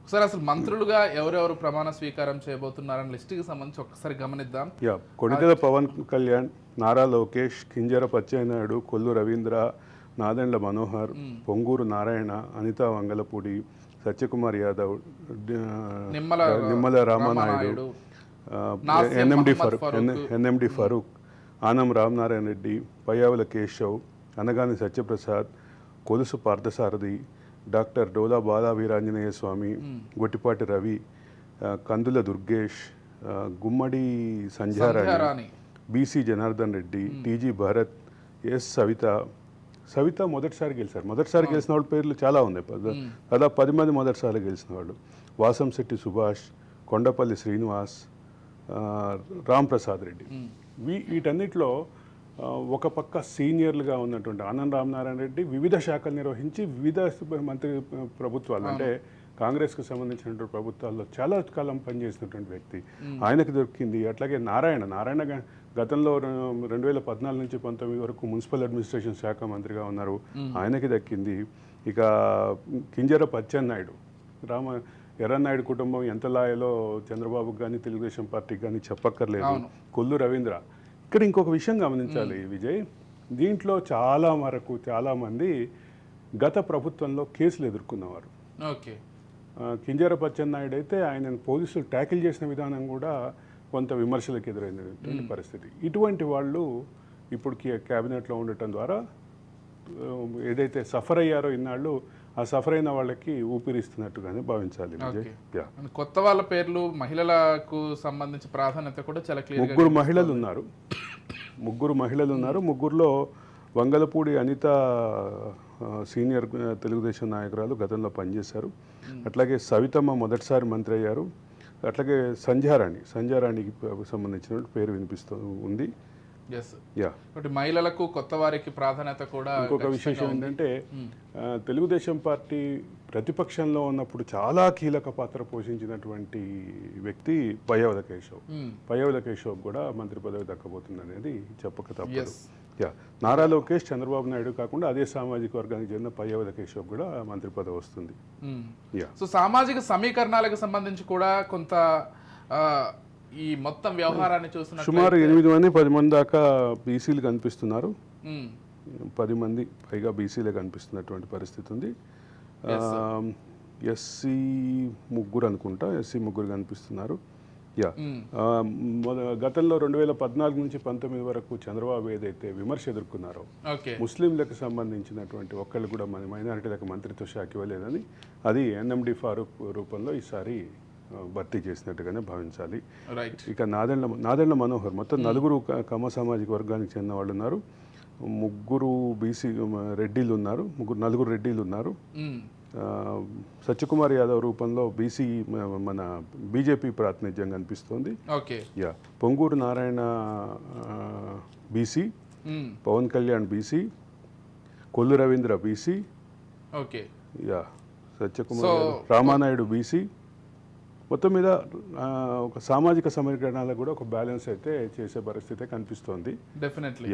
ఒకసారి అసలు మంత్రులుగా ఎవరెవరు ప్రమాణ స్వీకారం చేయబోతున్నారని లిస్టుకి సంబంధించి ఒకసారి గమనిద్దాం. Konidela Pawan Kalyan, Nara Lokesh, Kinjarapu Atchannaidu, Kollu Ravindra, Nadendla Manohar, Ponguru Narayana, Anitha Vangalapudi, Satyakumar Yadav, Nimmala Ramanaidu, NMD Farooq, Anam Ramanarayana Reddy, Payyavula Keshav, Anagani Satyaprasad, Kolusu Parthasarathy, doctor Dola Bala Veeranjaneya Swamy, Gottipati Ravi, Kandula Durgesh, Gummadi Sandhyarani, BC Janardhan Reddy, TG Bharath, S Savitha మొదటిసారి గెలిచారు. మొదటిసారి గెలిచిన వాళ్ళ పేర్లు చాలా ఉన్నాయి, దాదాపు 10 మంది మొదటిసారి గెలిచిన వాళ్ళు. వాసంశెట్టి సుభాష్, కొండపల్లి శ్రీనివాస్, రామ్ ప్రసాద్ రెడ్డి. వీటన్నిటిలో ఒక పక్క సీనియర్లుగా ఉన్నటువంటి ఆనంద్ రామనారాయణ రెడ్డి వివిధ శాఖలు నిర్వహించి వివిధ మంత్రి ప్రభుత్వాలు అంటే కాంగ్రెస్కు సంబంధించినటువంటి ప్రభుత్వాల్లో చాలా కాలం పనిచేసినటువంటి వ్యక్తి, ఆయనకు దొరికింది. అట్లాగే నారాయణ గతంలో 2014 నుంచి 19 వరకు మున్సిపల్ అడ్మినిస్ట్రేషన్ శాఖ మంత్రిగా ఉన్నారు, ఆయనకి దక్కింది. ఇక కింజర పచ్చెన్నాయుడు, ఎర్రన్నాయుడు కుటుంబం ఎంత లాయలో చంద్రబాబుకి కానీ తెలుగుదేశం పార్టీకి కానీ చెప్పక్కర్లేదు. కొల్లు రవీంద్ర. ఇక్కడ ఇంకొక విషయం గమనించాలి విజయ్, దీంట్లో చాలామంది గత ప్రభుత్వంలో కేసులు ఎదుర్కొన్నవారు. కింజర పచ్చెన్నాయుడు అయితే ఆయనను పోలీసులు ట్యాకిల్ చేసిన విధానం కూడా కొంత విమర్శలకు ఎదురైనటువంటి పరిస్థితి. ఇటువంటి వాళ్ళు ఇప్పుడు క్యాబినెట్లో ఉండటం ద్వారా ఏదైతే సఫర్ అయ్యారో ఇన్నాళ్ళు, ఆ సఫర్ అయిన వాళ్ళకి ఊపిరిస్తున్నట్టుగానే భావించాలి. కొత్త వాళ్ళ పేర్లు, మహిళలకు సంబంధించి ప్రాధాన్యత కూడా చాలా క్లియర్. ముగ్గురు మహిళలు ఉన్నారు. ముగ్గురులో వంగలపూడి అనిత సీనియర్ తెలుగుదేశం నాయకురాలు, గతంలో పనిచేశారు. అట్లాగే సవితమ్మ మొదటిసారి మంత్రి అయ్యారు. అట్లాగే సంధ్యారాణికి సంబంధించిన పేరు వినిపిస్తూ ఉంది. మహిళలకు కొత్త వారికి ప్రాధాన్యత కూడా. ఇంకొక విశేషం ఏంటంటే తెలుగుదేశం పార్టీ ప్రతిపక్షంలో ఉన్నప్పుడు చాలా కీలక పాత్ర పోషించినటువంటి వ్యక్తి పయ్యావుల కేశవ్ కూడా మంత్రి పదవి దక్కబోతుంది అనేది చెప్పక తప్పదు. నారా లోకేష్, చంద్రబాబు నాయుడు కాకుండా అదే సామాజిక వర్గానికి చెందిన పయ్యావుల కేశవ్ కూడా మంత్రి పదవి వస్తుంది. సో సామాజిక సమీకరణాలకు సంబంధించి కూడా కొంత ఈ మొత్తం వ్యవహారాన్ని చూస్తున్న సుమారు 8 మంది 10 మంది దాకా బీసీలు కనిపిస్తున్నారు. 10 మంది పైగా బీసీలే కనిపిస్తున్నటువంటి పరిస్థితి ఉంది. ఎస్సీ ముగ్గురు కనిపిస్తున్నారు. గతంలో 2014 నుంచి 19 వరకు చంద్రబాబు ఏదైతే విమర్శ ఎదుర్కొన్నారో, ముస్లింలకు సంబంధించినటువంటి ఒక్కళ్ళు కూడా మైనారిటీలకు మంత్రిత్వ శాఖ ఇవ్వలేదని, అది ఎన్ఎండి ఫారూక్ రూపంలో ఈసారి భర్తీ చేసినట్టుగానే భావించాలి. ఇక నాదెండ్ల మనోహర్, మొత్తం 4 కమ్మ సామాజిక వర్గానికి చెందిన వాళ్ళు ఉన్నారు. 3 బీసీ రెడ్డిలు ఉన్నారు. 4 రెడ్డిలు ఉన్నారు. సత్యకుమార్ యాదవ్ రూపంలో బీసీ మన బీజేపీ ప్రాతినిధ్యం కనిపిస్తోంది. Ponguru Narayana BC, Pawan Kalyan BC, Kollu Ravindra BC, Satyakumar Ramanaidu BC. మొత్తం మీద ఒక సామాజిక సమీకరణాలకు కూడా ఒక బ్యాలెన్స్ అయితే చేసే పరిస్థితి కనిపిస్తోంది. డెఫినెట్లీ.